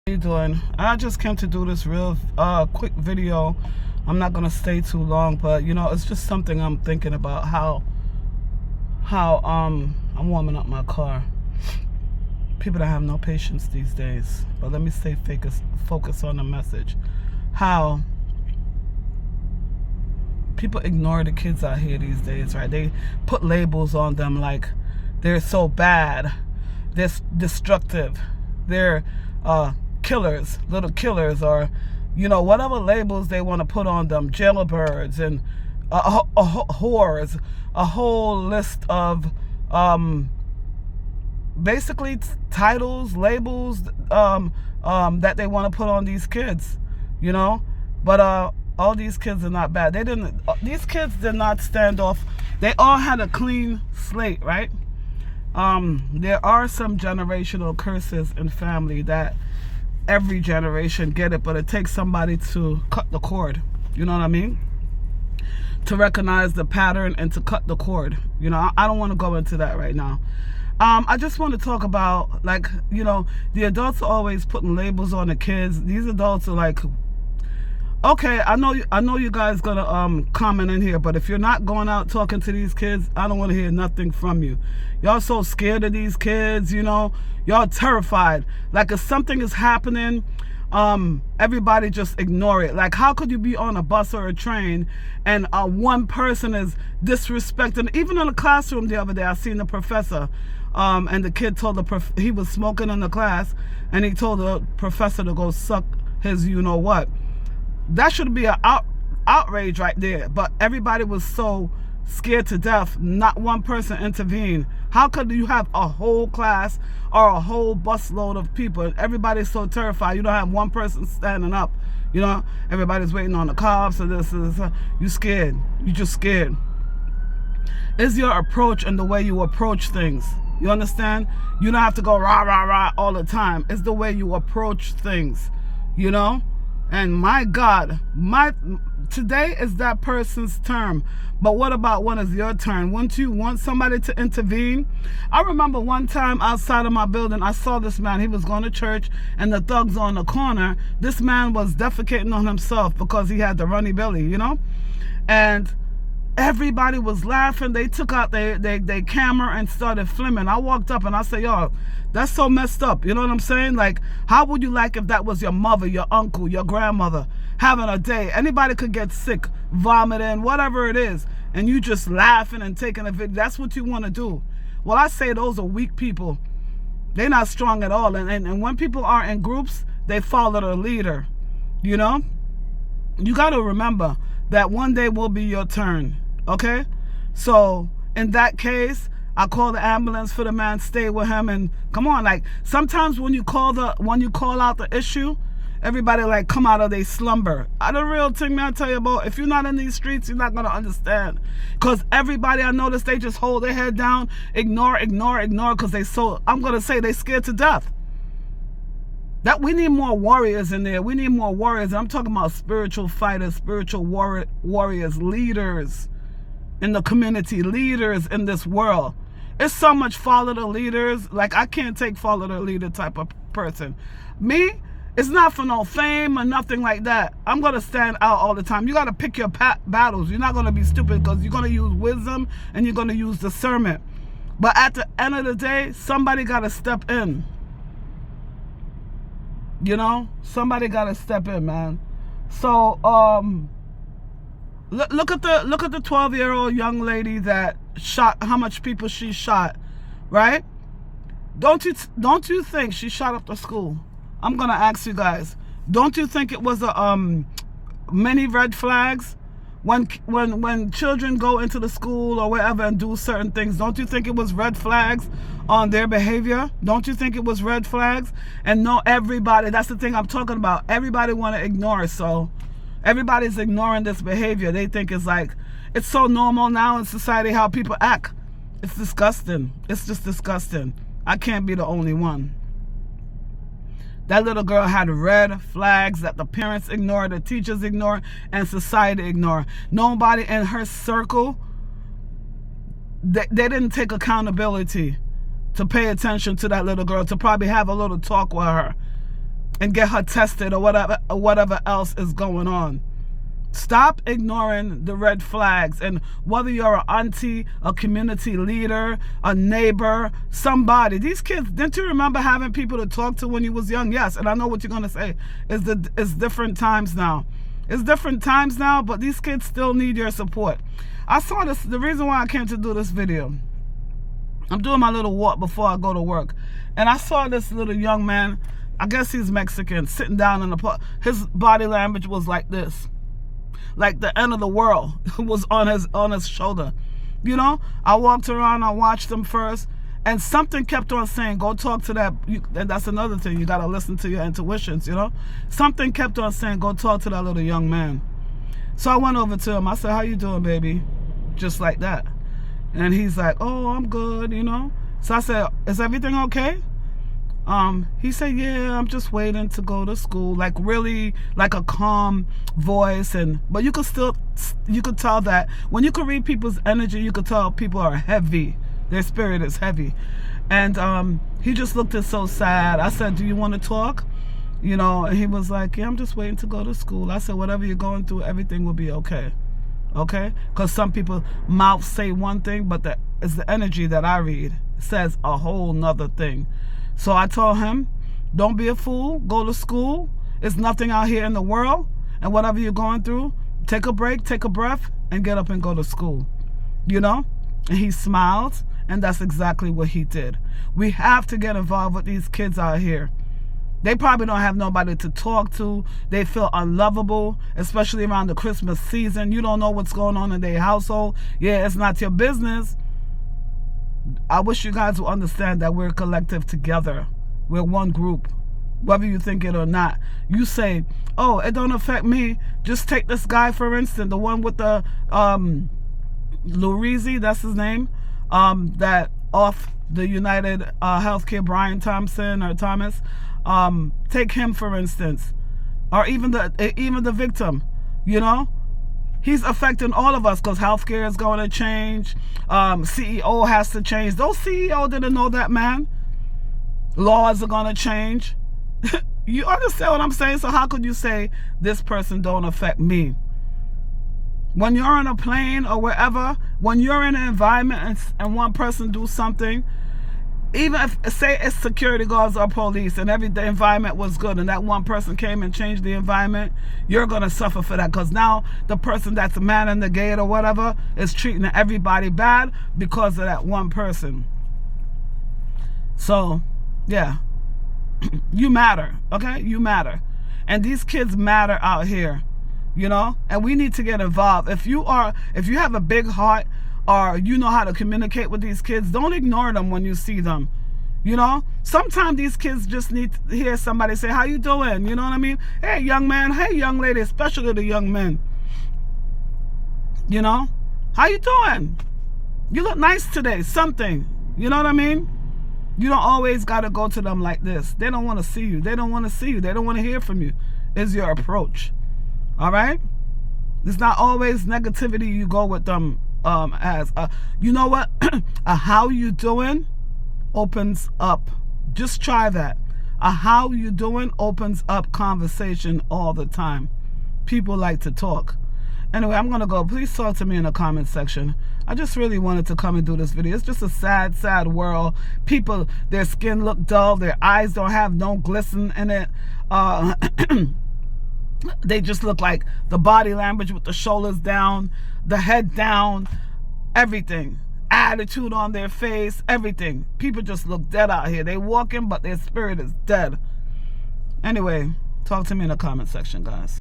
How you doing? I just came to do this real quick video. I'm not gonna stay too long, but you know, it's just something I'm thinking about. How I'm warming up my car. People that have no patience these days. But let me stay focus on the message. How people ignore the kids out here these days, right? They put labels on them like they're so bad, they're destructive, they're killers, little killers, or you know, whatever labels they want to put on them, jailbirds and whores, a whole list of basically titles, labels that they want to put on these kids, you know. But all these kids are not bad. These kids did not stand off. They all had a clean slate, right? There are some generational curses in family that every generation get it, but it takes somebody to cut the cord. You know what I mean? To recognize the pattern and to cut the cord. You know, I don't want to go into that right now. I just want to talk about, like, you know, the adults are always putting labels on the kids. These adults are like, okay, I know you guys gonna comment in here, but if you're not going out talking to these kids, I don't want to hear nothing from you. Y'all so scared of these kids, you know. Y'all terrified. Like if something is happening, everybody just ignore it. Like how could you be on a bus or a train and one person is disrespecting? Even in the classroom the other day, I seen the professor, and the kid told he was smoking in the class, and he told the professor to go suck his you know what. That should be an outrage right there. But everybody was so scared to death. Not one person intervened. How could you have a whole class or a whole busload of people? Everybody's so terrified. You don't have one person standing up. You know, everybody's waiting on the cops or this. You scared. You just scared. It's your approach and the way you approach things. You understand? You don't have to go rah, rah, rah all the time. It's the way you approach things. You know? And my God, today is that person's term. But what about when it's your turn? Wouldn't you want somebody to intervene? I remember one time outside of my building, I saw this man. He was going to church and the thugs on the corner. This man was defecating on himself because he had the runny belly, you know? And everybody was laughing. They took out their camera and started filming. I walked up and I said, yo, that's so messed up. You know what I'm saying? Like, how would you like if that was your mother, your uncle, your grandmother having a day? Anybody could get sick, vomiting, whatever it is, and you just laughing and taking a video. That's what you want to do. Well, I say those are weak people. They're not strong at all. And when people are in groups, they follow the leader. You know? You got to remember that one day will be your turn. Okay? So, in that case, I call the ambulance for the man, stay with him, and come on, like sometimes when you call out the issue, everybody like come out of their slumber. The real thing, man, I tell you about, if you're not in these streets, you're not gonna understand. Cause everybody I notice, they just hold their head down, ignore, cause they I'm gonna say they scared to death. That we need more warriors in there. We need more warriors. I'm talking about spiritual fighters, spiritual warriors, leaders in the community, leaders in this world. It's so much follow the leaders. Like, I can't take follow the leader type of person. Me, it's not for no fame or nothing like that. I'm going to stand out all the time. You got to pick your battles. You're not going to be stupid because you're going to use wisdom and you're going to use discernment. But at the end of the day, somebody got to step in. You know? Somebody got to step in, man. So, look at the 12-year-old young lady that shot, how much people she shot, right? Don't you think she shot up the school? I'm gonna ask you guys. Don't you think it was many red flags when children go into the school or wherever and do certain things? Don't you think it was red flags on their behavior? Don't you think it was red flags? And no, everybody. That's the thing I'm talking about. Everybody want to ignore it. So everybody's ignoring this behavior. They think it's like, it's so normal now in society how people act. It's disgusting. It's just disgusting. I can't be the only one. That little girl had red flags that the parents ignore, the teachers ignore, and society ignore. Nobody in her circle, they didn't take accountability to pay attention to that little girl, to probably have a little talk with her. and get her tested or whatever else is going on. Stop ignoring the red flags. And whether you're an auntie, a community leader, a neighbor, somebody, these kids, didn't you remember having people to talk to when you was young? Yes, and I know what you're going to say. It's different times now. It's different times now, but these kids still need your support. I saw this, the reason why I came to do this video, I'm doing my little walk before I go to work, and I saw this little young man, I guess he's Mexican, sitting down in the park. His body language was like this. Like the end of the world was on his shoulder. You know, I walked around, I watched him first, and something kept on saying, go talk to that. And that's another thing, you got to listen to your intuitions, you know. Something kept on saying, go talk to that little young man. So I went over to him. I said, how you doing, baby? Just like that. And he's like, oh, I'm good, you know. So I said, is everything okay? He said, yeah, I'm just waiting to go to school. Like really, like a calm voice. But you could tell that when you could read people's energy, you could tell people are heavy. Their spirit is heavy. And he just looked so sad. I said, do you want to talk? You know, and he was like, yeah, I'm just waiting to go to school. I said, whatever you're going through, everything will be okay. Okay? Because some people mouth say one thing, but it's the energy that I read says a whole nother thing. So I told him, don't be a fool, go to school. There's nothing out here in the world. And whatever you're going through, take a break, take a breath, and get up and go to school. You know? And he smiled, and that's exactly what he did. We have to get involved with these kids out here. They probably don't have nobody to talk to. They feel unlovable, especially around the Christmas season. You don't know what's going on in their household. Yeah, it's not your business. I wish you guys will understand that we're a collective together. We're one group. Whether you think it or not. You say, oh, it don't affect me. Just take this guy, for instance, the one with the Lurizi, that's his name, that off the United Healthcare, Brian Thompson or Thomas. Take him, for instance, or even the victim, you know. He's affecting all of us because healthcare is going to change. CEO has to change. Those CEO didn't know that, man. Laws are going to change. You understand what I'm saying? So how could you say this person don't affect me? When you're on a plane or wherever, when you're in an environment and one person do something, even if, say it's security guards or police and the environment was good and that one person came and changed the environment, you're going to suffer for that because now the person that's manning the gate or whatever is treating everybody bad because of that one person. So, yeah, you matter, okay? You matter. And these kids matter out here, you know? And we need to get involved. If you have a big heart, or you know how to communicate with these kids, don't ignore them when you see them. You know, sometimes these kids just need to hear somebody say, how you doing? You know what I mean? Hey, young man. Hey, young lady, especially the young men. You know, how you doing? You look nice today. Something. You know what I mean? You don't always got to go to them like this. They don't want to see you. They don't want to see you. They don't want to hear from you. Is your approach. All right? It's not always negativity you go with them. You know what? How you doing opens up. Just try that. How you doing opens up conversation all the time. People like to talk. Anyway, I'm going to go. Please talk to me in the comment section. I just really wanted to come and do this video. It's just a sad, sad world. People, their skin look dull. Their eyes don't have no glisten in it. They just look like the body language with the shoulders down, the head down, everything. Attitude on their face, everything. People just look dead out here. They walking, but their spirit is dead. Anyway, talk to me in the comment section, guys.